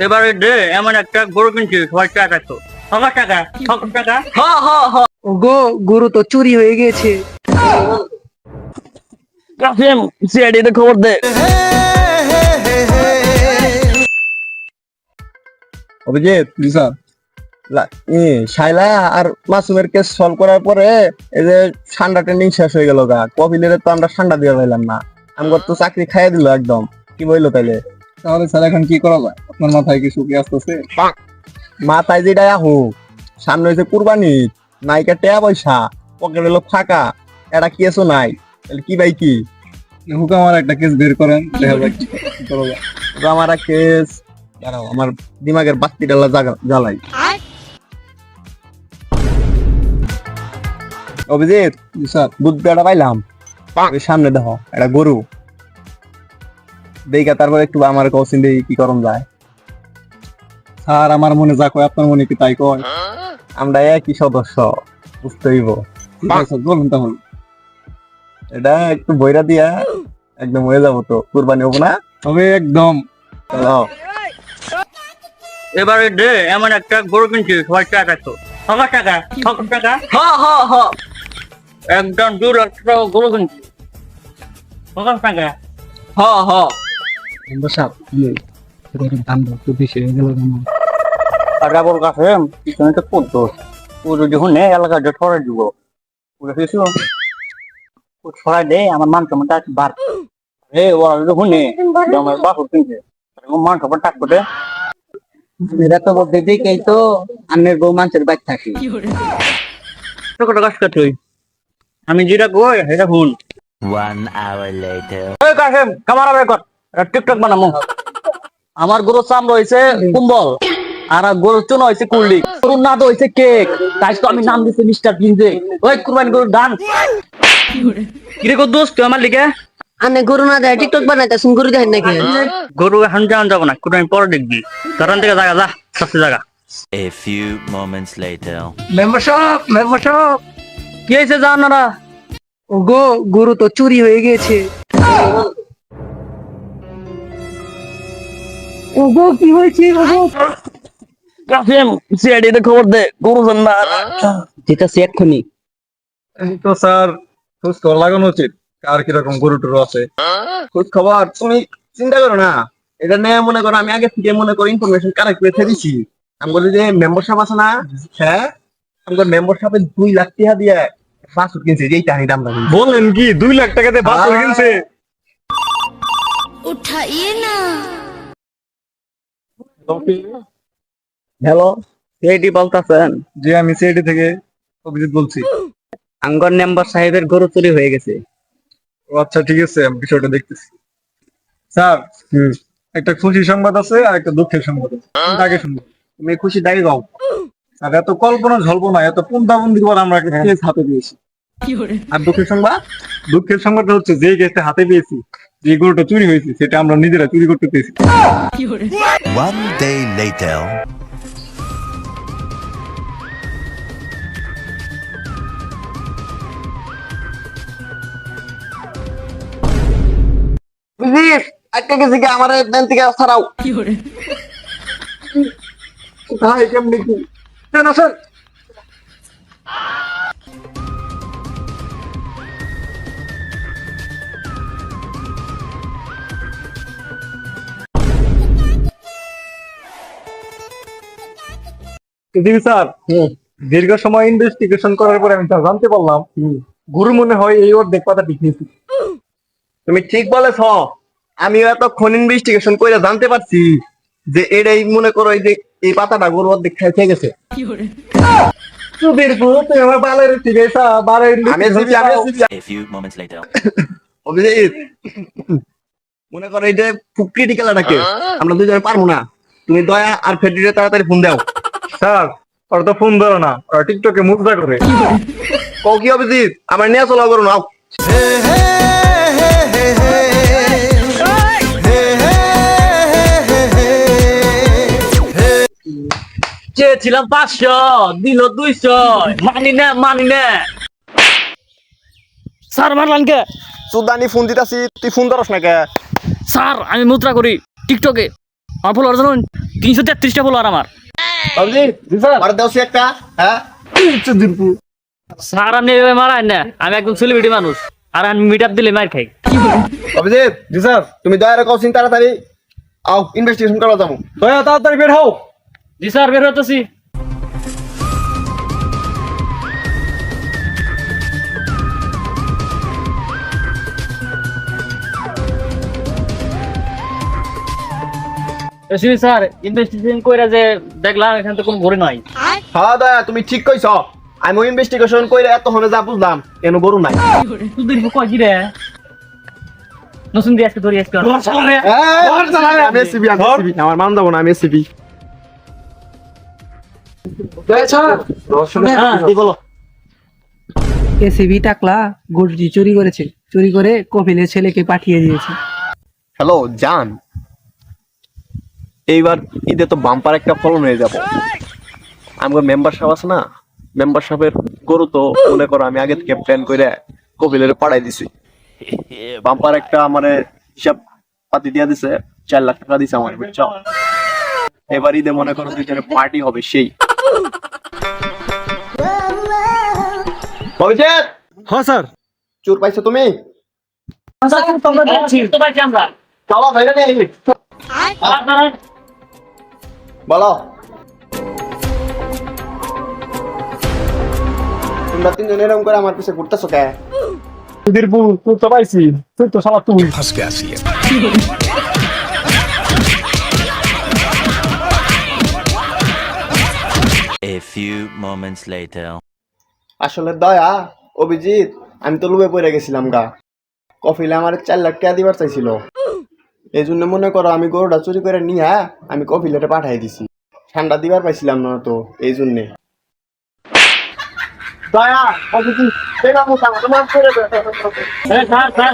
এবারে দে এমন একটা গরু কিনছি সবাই টাকা তো সবার টাকা সবার টাকা হ হ হ। ওগো, গরু তো চুরি হয়ে গেছে। কাসেম সিআইডিতে খবর দে। অভিজিৎ, জি স্যার। শাইলা আর মাসুমের কেস সলভ করার পরে এই যে ঠান্ডা ট্রেনিং শেষ হয়ে গেল গা, কপিলের তো আমরা ঠান্ডা দিয়ে পাইলাম না, আমার তো চাকরি খাইয়ে দিল একদম। কি বললো তাইলে? তাহলে স্যার এখন কি করা যায়? আপনার মাথায় কি শুকিয়ে আসতেছে? মাথায় যেটা হোক, সামনে হয়েছে কুরবানি, নায়িকা টেয়া পয়সা, পকেট হলো ফাঁকা, এটা কেসও নাই, তাহলে কি ভাই কি হুক আমার একটা কেস বের করেন, দেখা যাক কি করা যায়। তো আমার কেস দাঁড়াও, আমার দিমাগের বাতি ডালা জ্বালাই। অভিজিৎ, জি স্যার। দুধ বেড়া পাইলাম, ওই সামনে দেখো একটা গরু, দেখা তারপর একটু আমার কৌশল দিয়ে কি করণ যায়। স্যার আমার মনে যা কয় আপনার মনে কি তাই কয়? আমরা একই সদস্য, বুঝতে হইব। ঠিক আছে স্যার, বলুন তাহলে। এটা একটু বইরা দিয়া একদম হয়ে যাবো, তো কুরবানি হবো না? তবে একদম। চলো। এবারে দে এমন একটা গরু কিনছি সবাই টাকা তো সবার টাকা সবার টাকা হ হ হ। একদম 2 লাখ টাকা গরু কিনছি সবার টাকা হ হ। মেম্বার সাহেব, এরকম দাম একটু বেশি হয়ে গেল কেন? টাকা বল কাসেম পিছনে তো পড়তো ও যদি হুনে এলাকা যে ছড়াই দিব ওরা কিছু ও ছড়াই দে আমার মান সম্মান টাক বার রে ওরা যদি হুনে আমার বাস কিনছে মান সম্মান টাক করে এরা তো বলতে দেখেই তো আন্নের বউ মানুষের বাইক থাকি। কত কাজ করতে আমি যেটা কই সেটা ভুল 1 hour later. ওই কাসেম ক্যামেরা বের কর টিকটক বানামু আমার গরু চাম রয়েছে কুম্বল আর গরুর চুন হয়েছে কুলডি গরুর নাদ হয়েছে কেক তাই তো আমি নাম দিছি মিস্টার পিনজে ওই কুরবানি গরুর ডান কিরে কো দোস্ত তুই আমার লিগে আনে গরু না দেয় টিকটক বানাইতেছেন, গরু দেখেন নাকি? গরু এখন যাওয়া যাবো না কুরবানি পরে দেখবি কারণ থেকে জায়গা যা সবচেয়ে জায়গা A few moments later. Membership, membership. কি হয়েছে জানারা ওগো, গরু তো চুরি হয়ে গেছে। ওগো, কি হয়েছে? ওগো, কাসেম সিআইডিতে খবর দে গরু জান্না যেটা সে এক্ষুনি। এই তো স্যার, খোঁজ খবর লাগানো উচিত, কার কিরকম গরু টরু আছে। খোঁজ খবর তুমি চিন্তা করো না, এটা নিয়ে মনে করো আমি আগে থেকে মনে করো ইনফরমেশন কারেক্ট রেখে দিছি। আমি বলি যে মেম্বারশিপ আছে না, হ্যাঁ আমাদের মেম্বারশিপে 2 লাখ টাকা দিয়ে বাছুর কিনছে, যেই টানি দাম রাখি। বলেন কি 2 লাখ টাকাতে বাছুর কিনছে? उठाइए ना। হ্যালো, সেইটি বলতেছেন যে আমি সিআইডি থেকে অভিজিৎ বলছি। আঙ্গর মেম্বার সাহেবের গরু চুরি হয়ে গেছে। ও আচ্ছা, ঠিক আছে, আমি বিষয়টা দেখতেছি। স্যার, একটা খুশি সংবাদ আছে আর একটা দুঃখের সংবাদ আছে। কোনটা আগে শুনবো? তুমি খুশি দাঁড়িয়ে গাও। আর এত কল্পনা ঝল্পনা, এত পুন্তাবন্দি করে আমরা একটা কেস হাতে পেয়েছি। আর দুঃখের সংবাদ, দুঃখের সংবাদটা হচ্ছে যে কেসটা হাতে পেয়েছি, যে গরুটা চুরি হয়েছে সেটা আমরা নিজেরা চুরি করতে পেরেছি। 1 day later. বুঝিস একটা গেছে কি আমার দেন থেকে ছাড়াও। কোথায় কেমনি কি না স্যার? কিন্তু স্যার, দীর্ঘ সময় ইনভেস্টিগেশন করার পরে আমি তা জানতে পারলাম গরু মনে হয় এই অর্ধেক পাতা ঠিক নিয়েছি। তুমি ঠিক বলেছ, আমিও এতক্ষণ ইনভেস্টিগেশন করে জানতে পারছি যে এটাই মনে করো এই যে এই পাতাটা গরু অর্ধেক খেয়ে গেছে। চুদির গরু, তুই আমার বালের ঠিক আছে, আমি আসছি, আমি আসছি। A few moments later. Abhijit, মনে করো এটা খুব ক্রিটিক্যাল এটাকে, আমরা দুজনে পারবো না, তুমি দয়া আর ফেডরিরে তাড়াতাড়ি ফোন দাও। স্যার, ওরা তো ফোন ধরো না, ওরা টিকটকে মুদ্রা করে। কও কি অভিজিৎ, আমার নিয়ে চলা করো নাও। চেয়েছিলাম 500 দিল 200 মানি না মানি না স্যার মারলাম কে সুদানি ফোন দিতাছি, তুই ফোন ধরস না কে? স্যার আমি মুদ্রা করি টিকটকে আমার ফলোয়ার জানুন 333টা ফলোয়ার আমার। বাবুজি আমার দেওছি একটা হ্যাঁ স্যার আপনি এভাবে মারায় না, আমি একদম সেলিব্রিটি মানুষ, আর আমি মিট আপ দিলে মার খাই। বাবুজি জি স্যার তুমি দয়া করে কওছিন তাড়াতাড়ি আও ইনভেস্টিগেশন করা যাবো। দয়া তাড়াতাড়ি বের হও। জি স্যার, বের হতেছি। স্যার ইনভেস্টিগেশন কইরা যে দেখলাম এখানে তো কোনো গরু নাই। হ্যাঁ দয়া তুমি ঠিক কইছ, আমি ইনভেস্টিগেশন কইরা এত হনে যা বুঝলাম কেন গরু নাই। তুই কই কি রে নসুন দিয়ে আজকে ধরি আজকে আমি এসিবি আমার মান যাবো না, আমি এসিবি। বলো এসিবি টাকলা গরুটি চুরি করেছে, চুরি করে কপিলের ছেলেকে পাঠিয়ে দিয়েছে। হ্যালো জান, এইবার ঈদে তো বাম্পার একটা ফলন হয়ে যাব। আমার মেম্বারশিপ আছে না, মেম্বারশিপের গরু তো মনে করো আমি আগে থেকে প্ল্যান করে কপিলের পাঠাই দিছি। বাম্পার একটা আমারে হিসাব পাতি দিয়া দিছে, 4 লাখ টাকা দিছে আমার, বুঝছো? এবার ঈদে মনে করো দুইজনে পার্টি হবে সেই। অভিজিৎ হ্যাঁ স্যার। চোর পাইছো তুমি? তো ভাই আমরা চলো ভাইরা নেই বলো। তোমরা তিনজন এরকম করে আমার পিছে ঘুরতেছো কে? তুই তো পাইছি, তুই তো শালা তুই। A few moments later. আসলে দয়া অভিজিৎ আমি তো লুবে পড়ে গেছিলাম গা। কফিলে আমার 4 লাখ টাকা দিবার চাইছিল, এই জন্য মনে করো আমি গরুটা চুরি করে নিয়ে আমি কফিলেটে পাঠাই দিছি। ঠান্ডা দিবার পাইছিলাম না তো এই জন্যে। দয়া অভিজিৎ এটা মোটা তোমার করে স্যার